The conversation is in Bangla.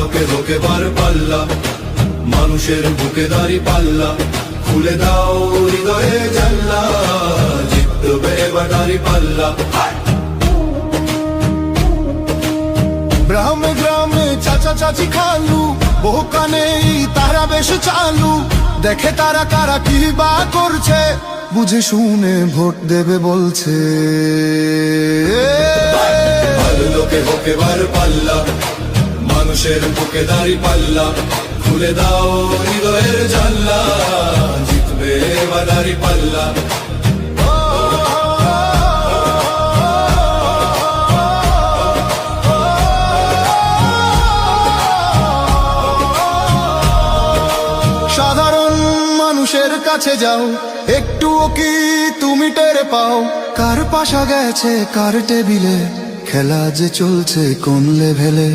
লোকে হোকে বার পাল্লা, মানুষের বুকে দাড়ি পাল্লা, খুলে দাও হৃদয়ে জানলা, জিতবে এবার দাড়ি পাল্লা। গ্রামে গ্রামে চাচা চাচি খালু, বহু কানে তারা বেশ চালু, দেখে তারা কারা কি বা করছে, বুঝে শুনে ভোট দেবে বলছে। ভালো লোকে হোকে বার পাল্লা, মানুষের বুকে দাড়ি পাল্লা, খুলে দাও হৃদয়ের জানলা, জিতবে এবার দাড়ি পাল্লা। সাধারণ মানুষের কাছে যাও, একটুও কি তুমি টের পাও, কার পাশা গেছে কার টেবিলে, খেলা যে চলছে কোন লেভেলে।